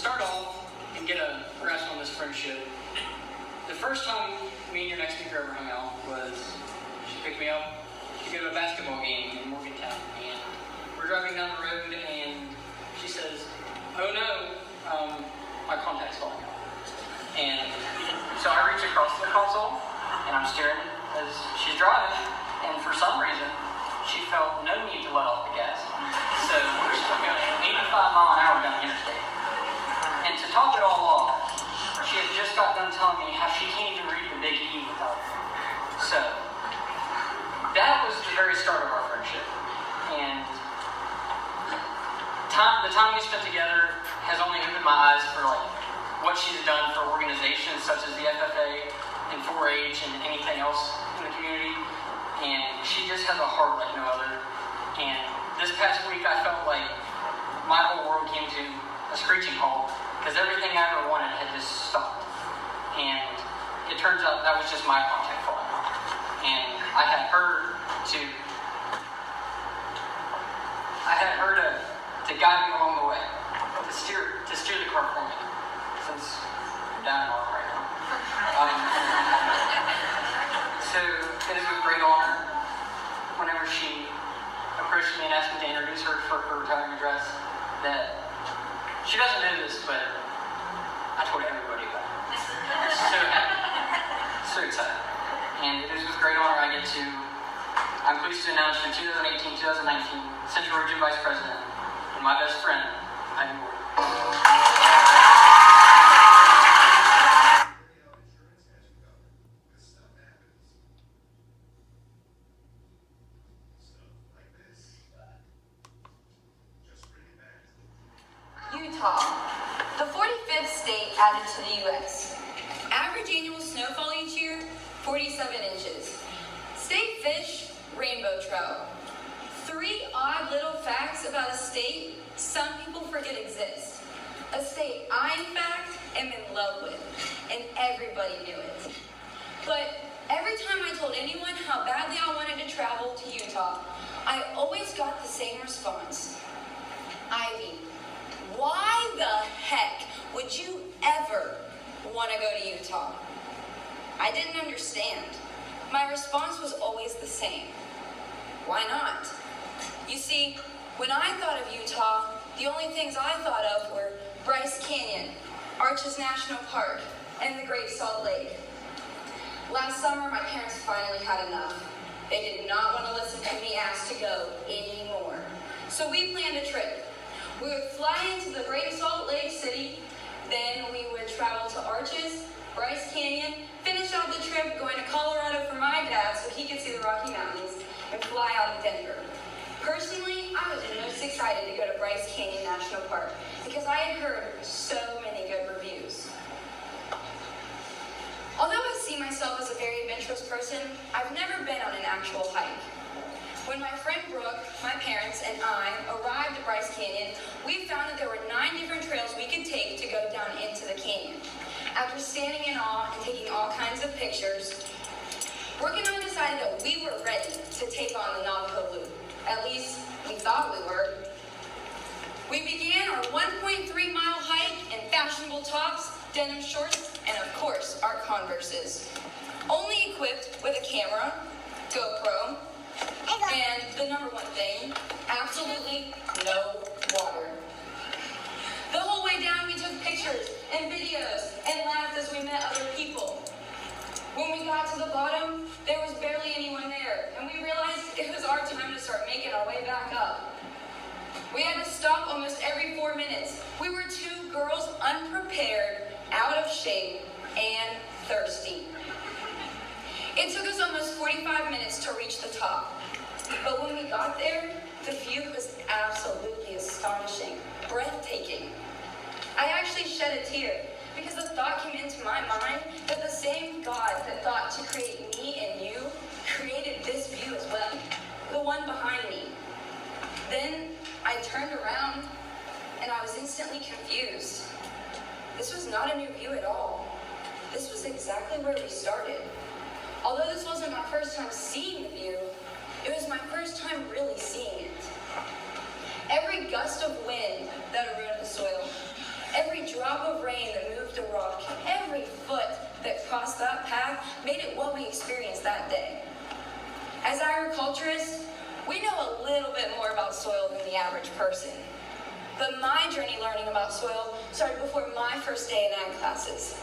start off and get a grasp on this friendship, the first time me and your next speaker ever hung out was she picked me up to go to a basketball game in Morgantown, and we're driving down the road, and she says, "Oh no, my contact's falling out." And so I reach across the console, and I'm staring as she's driving, and for some reason, she felt no need to let off the gas. So we're still going 85 mile an hour down the interstate. And to top it all off, she had just got done telling me how she can't even read the big E without it. So that was the very start of our friendship. And the time we spent together has only opened my eyes for what she's done for organizations such as the FFA and 4-H and anything else in the community. And she just has a heart like no other. And this past week I felt like my whole world came to a screeching halt because everything I ever wanted had just stopped. And it turns out that was just my contact falling out. And I had her to guide me along the way, to steer the car for me, since I'm down and all right now. So it is with great honor whenever she approached me and asked me to introduce her for her retiring address that she doesn't know this, but I told everybody about it. So happy. So excited. And it is with great honor I'm pleased to announce your 2018-2019 Central Region Vice President and my best friend, Ivy Ward. Utah, the 45th state added to the U.S. Average annual snowfall each year, 47 inches. State fish, rainbow trout. 3 odd little facts about a state some people forget exist. A state I, in fact, am in love with, and everybody knew it. But every time I told anyone how badly I wanted to travel to Utah, I always got the same response. Ivy, why the heck would you ever want to go to Utah? I didn't understand. My response was always the same. Why not? You see, when I thought of Utah, the only things I thought of were Bryce Canyon, Arches National Park, and the Great Salt Lake. Last summer, my parents finally had enough. They did not want to listen to me ask to go anymore. So we planned a trip. We would fly into the Great Salt Lake City, then we would travel to Arches, Bryce Canyon, finish out the trip going to Colorado for my dad so he could see the Rocky Mountains, and fly out to Denver. Personally, I was most excited to go to Bryce Canyon National Park because I had heard so many good reviews. Although I see myself as a very adventurous person, I've never been on an actual hike. When my friend Brooke, my parents, and I arrived at Bryce Canyon, we found that there were 9 different trails we could take to go down into the canyon. After standing in awe and taking all kinds of pictures, Brooke and I decided that we were ready to take on the Navajo Loop. At least, we thought we were. We began our 1.3-mile hike in fashionable tops, denim shorts, and of course, our Converses. Only equipped with a camera, GoPro, and the number one thing, absolutely no water. The whole way down, we took pictures and videos and laughed as we met other people. When we got to the bottom, there was barely anyone there, and we realized it was our time to start making our way back up. We had to stop almost every 4 minutes. We were 2 girls unprepared, out of shape, and thirsty. It took us almost 45 minutes to reach the top. But when we got there, the view was absolutely astonishing, breathtaking. I actually shed a tear because the thought came into my mind that the same God that thought to create me and you created this view as well, the one behind me. Then I turned around and I was instantly confused. This was not a new view at all. This was exactly where we started. Although this wasn't my first time seeing the view, it was my first time really seeing it. Every gust of wind that eroded the soil, every moved a rock, every foot that crossed that path made it what we experienced that day. As agriculturists, we know a little bit more about soil than the average person. But my journey learning about soil started before my first day in ag classes.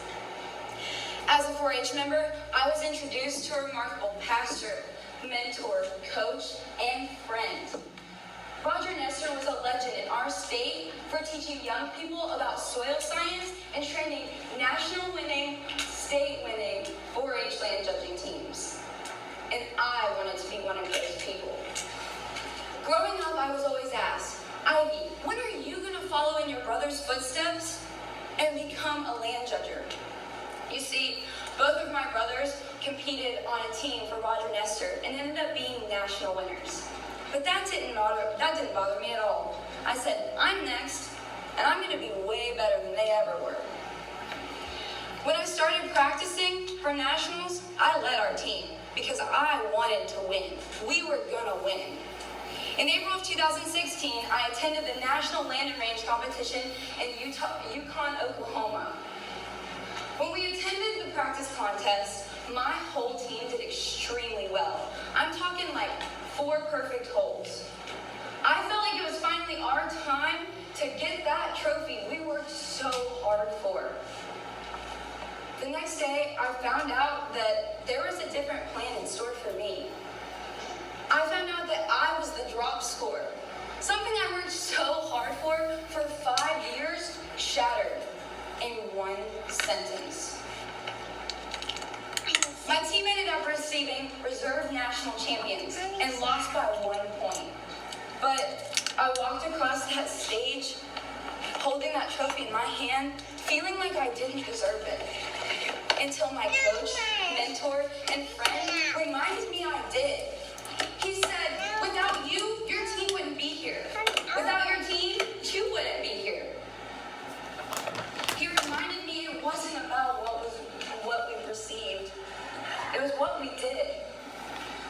As a 4-H member, I was introduced to a remarkable pastor, mentor, coach, and friend. Roger Nestor was a legend in our state for teaching young people about soil science and training national winning, state winning 4-H land judging teams. And I wanted to be one of those people. Growing up, I was always asked, Ivy, when are you going to follow in your brother's footsteps and become a land judger? You see, both of my brothers competed on a team for Roger Nestor and ended up being national winners. But that didn't bother me at all. I said, I'm next, and I'm going to be way better than they ever were. When I started practicing for nationals, I led our team because I wanted to win. We were going to win. In April of 2016, I attended the National Land and Range competition in Yukon, Oklahoma. When we attended the practice contest, my whole team did extremely well. I'm talking like 4 perfect holes. I felt like it was finally our time to get that trophy we worked so hard for. The next day, I found out that there was a different plan in store for me. I found out that I was the drop scorer. Something I worked so hard for 5 years, shattered in one sentence. My team ended up receiving reserve national champions and lost by 1 point. But I walked across that stage holding that trophy in my hand, feeling like I didn't deserve it. Until my coach, mentor, and friend reminded me I did. He said, without you, your team wouldn't be here. Without your team, you wouldn't be here. He reminded me it wasn't about what we received. It was what we did.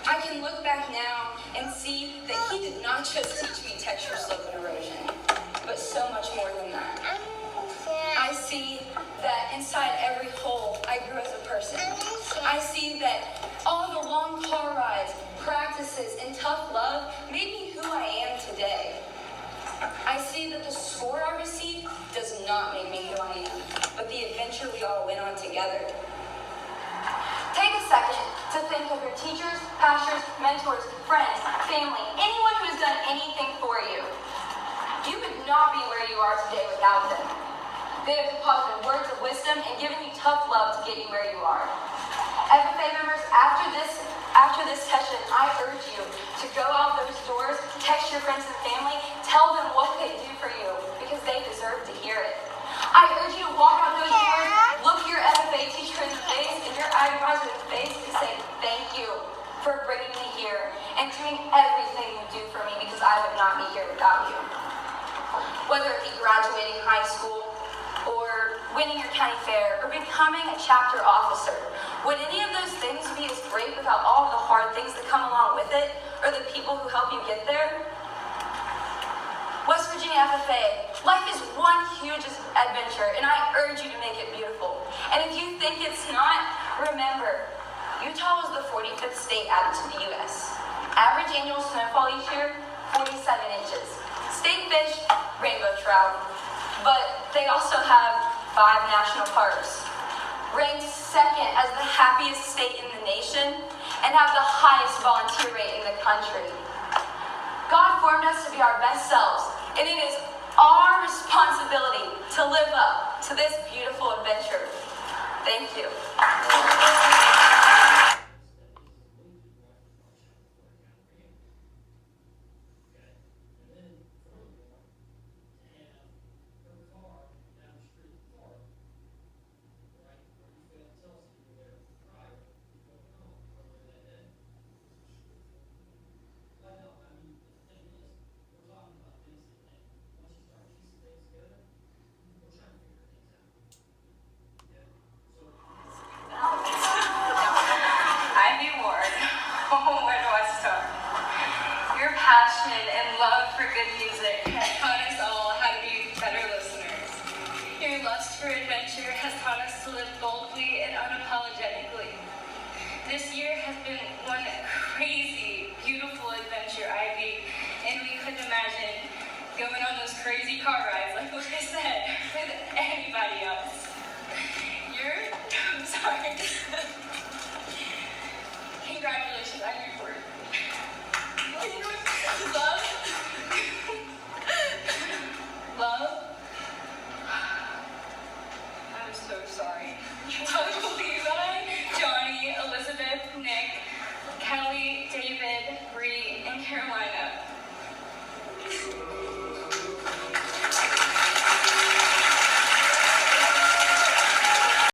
I can look back now and see that he did not just teach me texture, slope, and erosion, but so much more than that. I see that inside every hole, I grew as a person. I see that all the long car rides, practices, and tough love made me who I am today. I see that the score I received does not make me who I am, but the adventure we all went on together. Take a second to think of your teachers, pastors, mentors, friends, family, anyone who has done anything for you. You would not be where you are today without them. They have deposited words of wisdom and given you tough love to get you where you are. FFA members, after this session, I urge you to go out those doors, text your friends and family, tell them what they do for you, because they deserve to hear it. I urge you to walk out those doors, look your FFA teacher in the face and your advisor in the face and say, thank you for bringing me here and doing everything you do for me, because I would not be here without you. Whether it be graduating high school, or winning your county fair, or becoming a chapter officer, would any of those things be as great without all of the hard things that come along with it, or the people who help you get there? West Virginia FFA, life is one huge adventure, and I urge you to make it beautiful. And if you think it's not, remember, Utah was the 45th state added to the U.S. Average annual snowfall each year, 47 inches. State fish, rainbow trout. But they also have 5 national parks, ranked second as the happiest state in the nation, and have the highest volunteer rate in the country. God formed us to be our best selves, and it is our responsibility to live up to this beautiful adventure. Thank you. want us to live boldly and unapologetically. This year has been one crazy, beautiful adventure, Ivy, and we couldn't imagine going on those crazy car rides, like what I said, with anybody else. I'm sorry. Congratulations, I